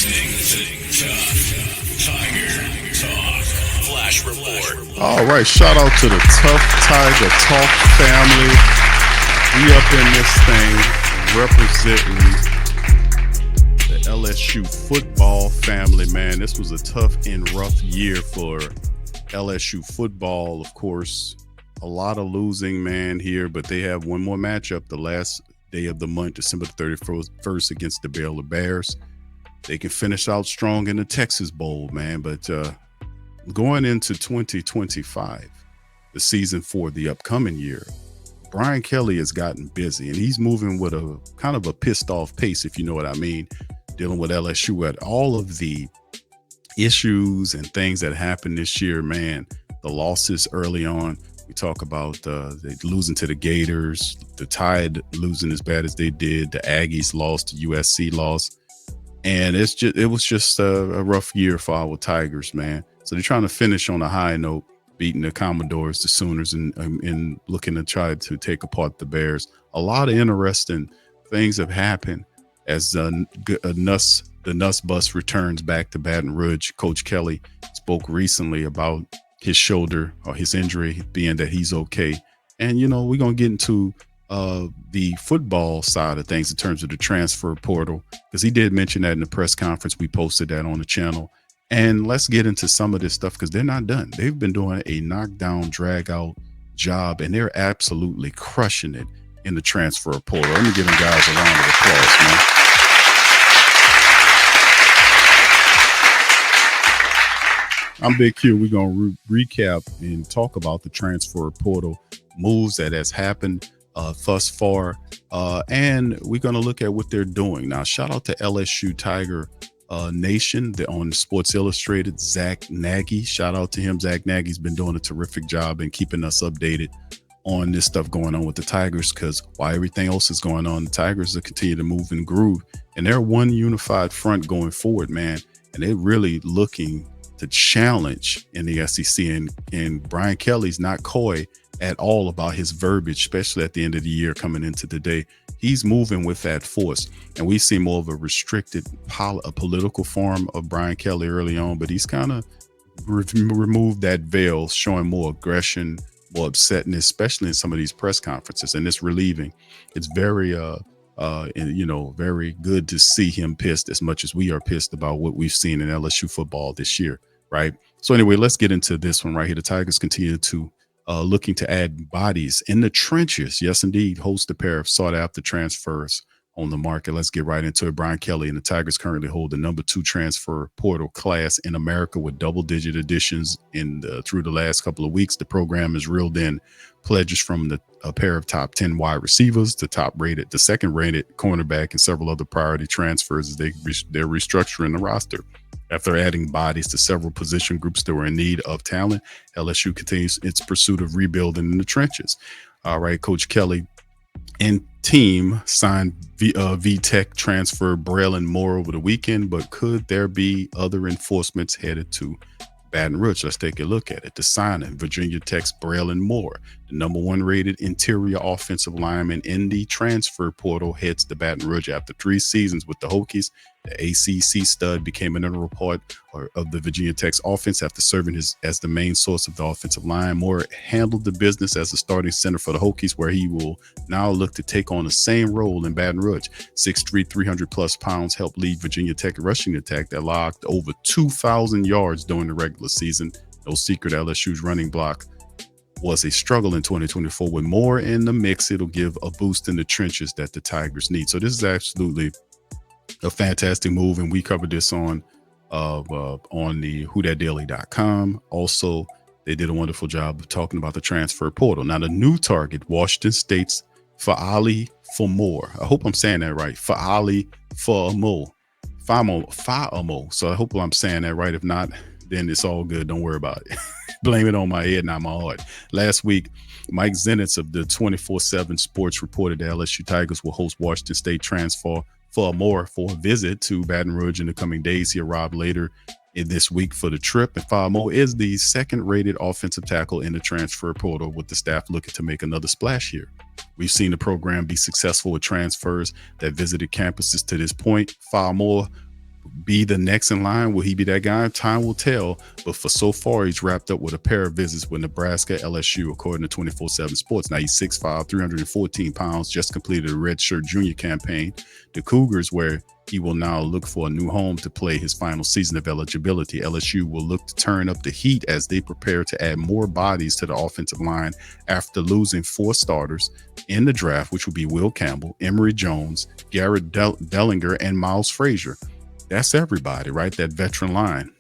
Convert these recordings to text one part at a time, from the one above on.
listening to Tough Tiger Talk Flash Report. All right, shout out to the Tough Tiger Talk family. We up in this thing representing the LSU football family, man. This was a tough and rough year for LSU football. Of course, a lot of losing, man, here, but they have one more matchup the last day of the month, December 31st against the Baylor Bears. They can finish out strong in the Texas Bowl, man, but going into 2025, the season for the upcoming year, Brian Kelly has gotten busy, and he's moving with a kind of a pissed off pace, if you know what I mean, dealing with LSU at all of the issues and things that happened this year, man. The losses early on, we talk about they losing to the Gators, the Tide losing as bad as they did, the Aggies lost, the USC lost, and it was just a rough year for our Tigers, man. So they're trying to finish on a high note, beating the Commodores, the Sooners, and looking to try to take apart the Bears. A lot of interesting things have happened as the Nuss Bus returns back to Baton Rouge. Coach Kelly spoke recently about his shoulder or his injury, being that he's okay. And, you know, we're going to get into the football side of things in terms of the transfer portal, because he did mention that in the press conference. We posted that on the channel. And let's get into some of this stuff, because they're not done. They've been doing a knockdown, drag out job, and they're absolutely crushing it in the transfer portal. Let me give them guys a round of applause, man. I'm Big Q. We're going to recap and talk about the transfer portal moves that has happened thus far. And we're going to look at what they're doing. Now, shout out to LSU Tiger Nation on Sports Illustrated, Zach Nagy. Shout out to him. Zach Nagy's been doing a terrific job in keeping us updated on this stuff going on with the Tigers, because while everything else is going on, the Tigers will continue to move and groove. And they're one unified front going forward, man. And they're really looking to challenge in the SEC, and Brian Kelly's not coy at all about his verbiage, especially at the end of the year coming into the day. He's moving with that force, and we see more of a restricted a political form of Brian Kelly early on, but he's kind of removed that veil, showing more aggression, more upsetness, especially in some of these press conferences, and it's relieving. It's very very good to see him pissed as much as we are pissed about what we've seen in LSU football this year. Right. So anyway, let's get into this one right here. The Tigers continue to looking to add bodies in the trenches. Yes, indeed. Host a pair of sought after transfers on the market. Let's get right into it. Brian Kelly and the Tigers currently hold the number 2 transfer portal class in America with double-digit additions through the last couple of weeks. The program has reeled in pledges from a pair of top 10 wide receivers, the second-rated cornerback, and several other priority transfers as they're restructuring the roster. After adding bodies to several position groups that were in need of talent, LSU continues its pursuit of rebuilding in the trenches. All right, Coach Kelly and team signed VTech transfer Braylon Moore over the weekend, but could there be other enforcements headed to Baton Rouge? Let's take a look at it. The signing, Virginia Tech's Braylon Moore, the number 1 rated interior offensive lineman in the transfer portal, heads to Baton Rouge after 3 seasons with the Hokies. The ACC stud became an integral part of the Virginia Tech's offense after serving as the main source of the offensive line. Moore handled the business as a starting center for the Hokies, where he will now look to take on the same role in Baton Rouge. 6'3", 300-plus pounds, helped lead Virginia Tech rushing attack that logged over 2,000 yards during the regular season. No secret, LSU's running block was a struggle in 2024. With Moore in the mix, it'll give a boost in the trenches that the Tigers need. So this is absolutely a fantastic move, and we covered this on the whothatdaily.com. Also, they did a wonderful job of talking about the transfer portal. Now, the new target, Washington State's aliliFa'amoe. I hope I'm saying that right. aliliFa'amoe. So I hope I'm saying that right. If not, then it's all good. Don't worry about it. Blame it on my head, not my heart. Last week, Mike Zenitz of the 24/7 Sports reported the LSU Tigers will host Washington State transfer Fa'amoe for a visit to Baton Rouge in the coming days. He arrived later in this week for the trip, and Fa'amoe is the second-rated offensive tackle in the transfer portal, with the staff looking to make another splash here. We've seen the program be successful with transfers that visited campuses to this point. Fa'amoe be the next in line? Will he be that guy? Time will tell. But for so far, he's wrapped up with a pair of visits with Nebraska, LSU, according to 24/7 Sports. Now he's 6'5", 314 pounds, just completed a redshirt junior campaign. The Cougars, where he will now look for a new home to play his final season of eligibility. LSU will look to turn up the heat as they prepare to add more bodies to the offensive line after losing 4 starters in the draft, which will be Will Campbell, Emory Jones, Garrett Dellinger, and Miles Frazier. That's everybody, right? That veteran line.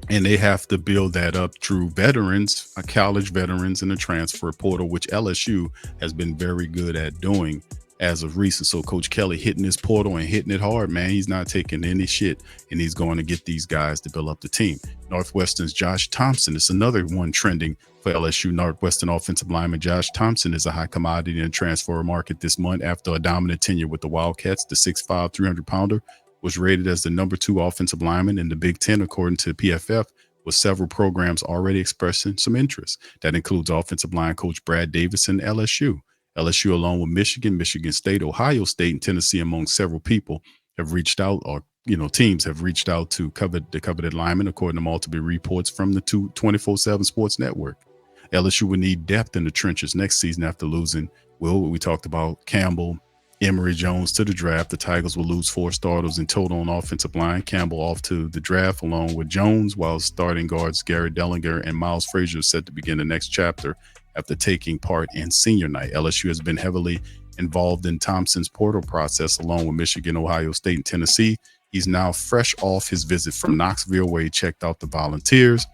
And they have to build that up through veterans, college veterans in the transfer portal, which LSU has been very good at doing as of recent. So Coach Kelly hitting this portal and hitting it hard, man. He's not taking any shit, and he's going to get these guys to build up the team. Northwestern's Josh Thompson is another one trending for LSU. Northwestern offensive lineman Josh Thompson is a high commodity in the transfer market this month after a dominant tenure with the Wildcats. The 6'5", 300-pounder was rated as the number 2 offensive lineman in the Big Ten, according to PFF, with several programs already expressing some interest. That includes offensive line coach Brad Davis and LSU. LSU, along with Michigan, Michigan State, Ohio State, and Tennessee, among several people, have reached out, or teams have reached out to cover the coveted lineman, according to multiple reports from the 24/7 Sports Network. LSU would need depth in the trenches next season after losing, we talked about Campbell, Emory Jones to the draft. The Tigers will lose 4 starters in total on offensive line. Campbell off to the draft along with Jones, while starting guards Garrett Dellinger and Miles Frazier are set to begin the next chapter after taking part in senior night. LSU has been heavily involved in Thompson's portal process along with Michigan, Ohio State, and Tennessee. He's now fresh off his visit from Knoxville, where he checked out the Volunteers,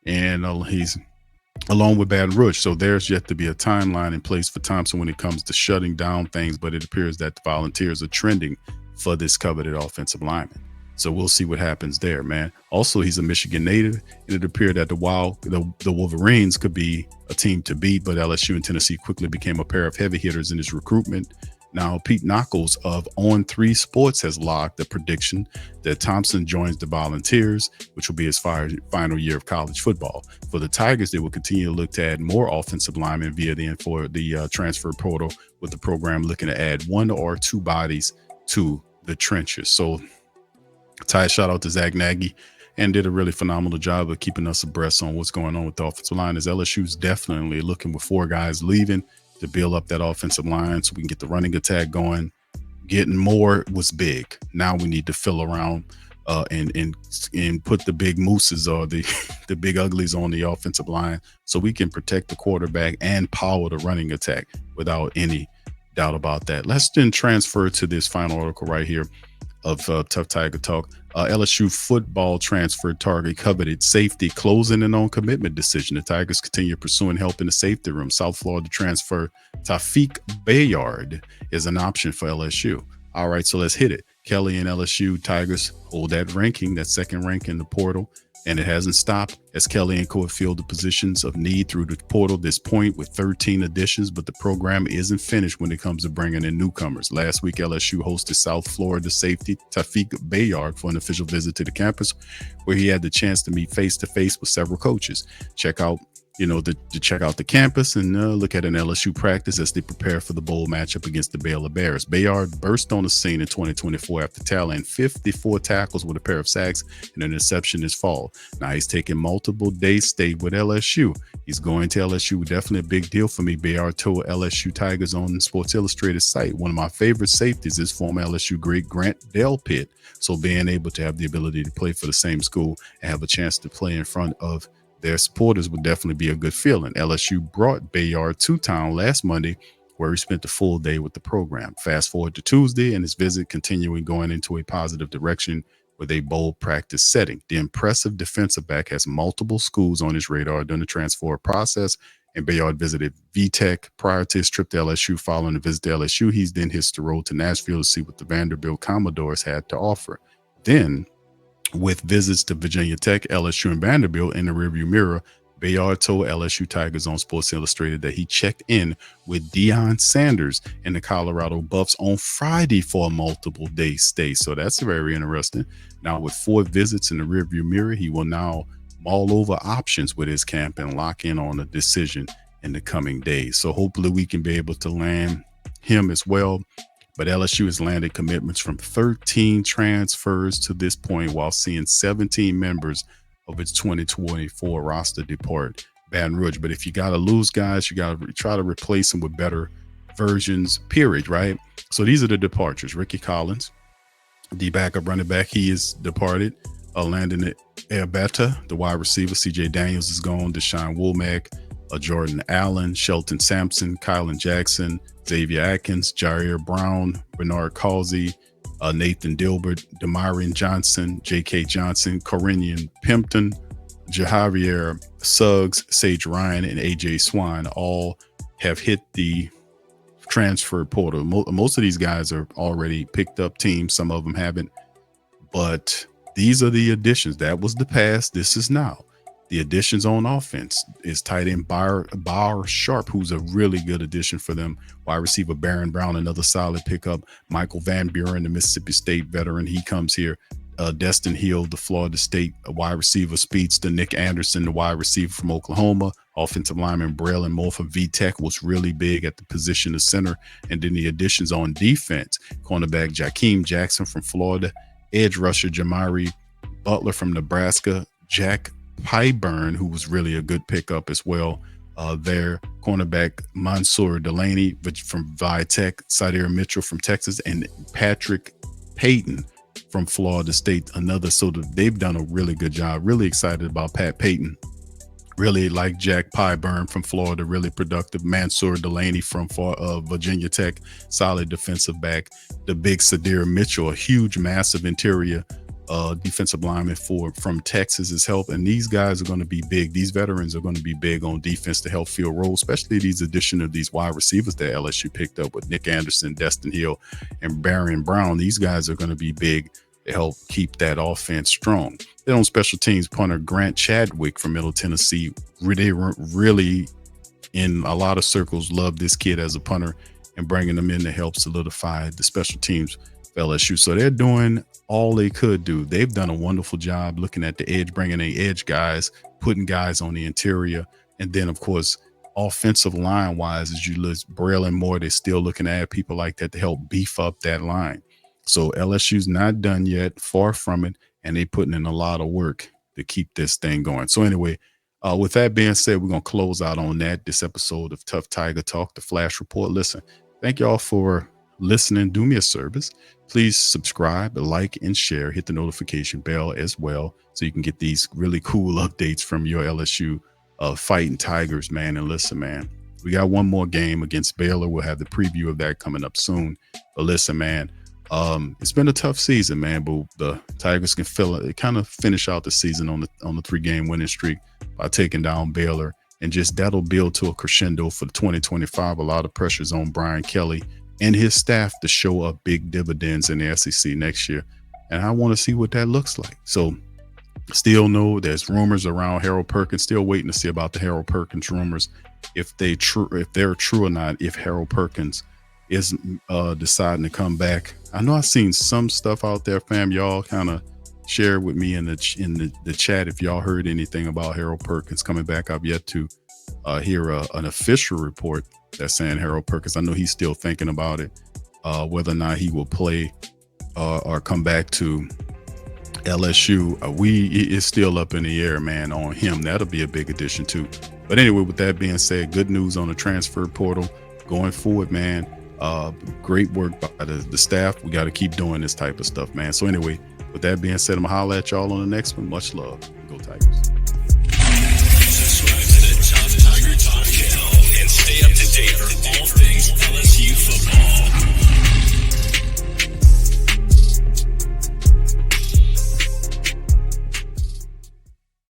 and he's along with Baton Rouge. So there's yet to be a timeline in place for Thompson when it comes to shutting down things, but it appears that the Volunteers are trending for this coveted offensive lineman. So we'll see what happens there, man. Also, he's a Michigan native, and it appeared that the Wolverines could be a team to beat, but LSU and Tennessee quickly became a pair of heavy hitters in his recruitment. Now, Pete Knuckles of On3 Sports has logged the prediction that Thompson joins the Volunteers, which will be his final year of college football. For the Tigers, they will continue to look to add more offensive linemen via the transfer portal, with the program looking to add 1 or 2 bodies to the trenches. So, Ty, shout out to Zach Nagy, and did a really phenomenal job of keeping us abreast on what's going on with the offensive line, as LSU's definitely looking with 4 guys leaving to build up that offensive line so we can get the running attack going. Getting more was big. Now we need to fill around and put the big mooses or the big uglies on the offensive line so we can protect the quarterback and power the running attack without any doubt about that. Let's then transfer to this final article right here of Tough Tiger Talk. LSU football transfer target coveted safety closing in on commitment decision. The Tigers continue pursuing help in the safety room. South Florida transfer Tawfiq Byard is an option for LSU. All right, so let's hit it. Kelly and LSU Tigers hold that ranking, that second rank in the portal, and it hasn't stopped as Kelly and Court fill the positions of need through the portal this point with 13 additions, but the program isn't finished when it comes to bringing in newcomers. Last week, LSU hosted South Florida safety Tawfiq Byard for an official visit to the campus, where he had the chance to meet face-to-face with several coaches. Check out the campus and look at an LSU practice as they prepare for the bowl matchup against the Baylor Bears. Byard burst on the scene in 2024 after tallying 54 tackles with a pair of sacks and an interception this fall. Now he's taking multiple days stay with LSU. He's going to LSU, definitely a big deal for me. Byard told LSU Tigers on Sports Illustrated site, "One of my favorite safeties is former LSU great Grant Delpit. So being able to have the ability to play for the same school and have a chance to play in front of their supporters would definitely be a good feeling." LSU brought Byard to town last Monday, where he spent the full day with the program. Fast forward to Tuesday, and his visit continuing going into a positive direction with a bold practice setting. The impressive defensive back has multiple schools on his radar during the transfer process, and Byard visited VTech prior to his trip to LSU. Following the visit to LSU, he's then hitched the road to Nashville to see what the Vanderbilt Commodores had to offer. Then, with visits to Virginia Tech, LSU, and Vanderbilt in the rearview mirror, Byard told LSU Tigers on Sports Illustrated that he checked in with Deion Sanders and the Colorado Buffs on Friday for a multiple day stay. So that's very interesting. Now, with 4 visits in the rearview mirror, he will now mull over options with his camp and lock in on a decision in the coming days. So hopefully we can be able to land him as well. But LSU has landed commitments from 13 transfers to this point, while seeing 17 members of its 2024 roster depart Baton Rouge. But if you got to lose guys, you got to try to replace them with better versions, period, right? So these are the departures. Ricky Collins, the backup running back, he is departed. Landon Erbetta, the wide receiver. CJ Daniels is gone. Deshaun Womack, Jordan Allen, Shelton Sampson, Kylan Jackson, Xavier Atkins, Jair Brown, Bernard Causey, Nathan Dilbert, Demarion Johnson, J.K. Johnson, Corinian Pimpton, Javier Suggs, Sage Ryan, and A.J. Swan all have hit the transfer portal. Most of these guys are already picked up teams. Some of them haven't. But these are the additions. That was the past. This is now. The additions on offense is tight end Bar Sharp, who's a really good addition for them. Wide receiver Baron Brown, another solid pickup. Michael Van Buren, the Mississippi State veteran, he comes here. Destin Hill, the Florida State wide receiver speedster. Nick Anderson, the wide receiver from Oklahoma. Offensive lineman Braylon Moore from VTech was really big at the position of center. And then the additions on defense, cornerback Jakeem Jackson from Florida, edge rusher Jamari Butler from Nebraska, Jack Pyburn, who was really a good pickup as well. There, cornerback Mansour Delaney from VTech, Sadir Mitchell from Texas, and Patrick Payton from Florida State, another. So they've done a really good job. Really excited about Pat Payton. Really like Jack Pyburn from Florida, really productive. Mansour Delaney from Virginia Tech, solid defensive back. The big Sadir Mitchell, a huge, massive interior defensive lineman from Texas is help. And these guys are going to be big. These veterans are going to be big on defense to help fill roles, especially these addition of these wide receivers that LSU picked up with Nick Anderson, Destin Hill, and Baron Brown. These guys are going to be big to help keep that offense strong. Then on special teams, punter Grant Chadwick from Middle Tennessee, they really in a lot of circles love this kid as a punter and bringing them in to help solidify the special teams for LSU. So they're doing all they could do. They've done a wonderful job looking at the edge, bringing in edge guys, putting guys on the interior. And then, of course, offensive line wise, as you list Braylon Moore, they're still looking at people like that to help beef up that line. So LSU's not done yet, far from it, and they're putting in a lot of work to keep this thing going. So anyway, with that being said, we're going to close out on this episode of Tough Tiger Talk, the Flash Report. Listen, thank y'all for listening. Do me a service. Please subscribe, like, and share. Hit the notification bell as well so you can get these really cool updates from your LSU fighting Tigers, man. And listen, man, we got one more game against Baylor. We'll have the preview of that coming up soon. But listen, man, it's been a tough season, man, but the Tigers can kind of finish out the season on the 3-game winning streak by taking down Baylor, and just that'll build to a crescendo for 2025. A lot of pressures on Brian Kelly and his staff to show up big dividends in the SEC next year, and I want to see what that looks like. So still know there's rumors around Harold Perkins. Still waiting to see about the Harold Perkins rumors, if they're true or not. If Harold Perkins is deciding to come back. I know I've seen some stuff out there, fam. Y'all kind of share with me in the chat if y'all heard anything about Harold Perkins coming back. I've yet to hear an official report that's saying Harold Perkins. I know he's still thinking about it, whether or not he will play or come back to LSU. It's still up in the air, man, on him. That'll be a big addition too. But anyway, with that being said, good news on the transfer portal going forward, man. Great work by the staff. We got to keep doing this type of stuff, man. So anyway, with that being said, I'm gonna holler at y'all on the next one. Much love. Go Tigers.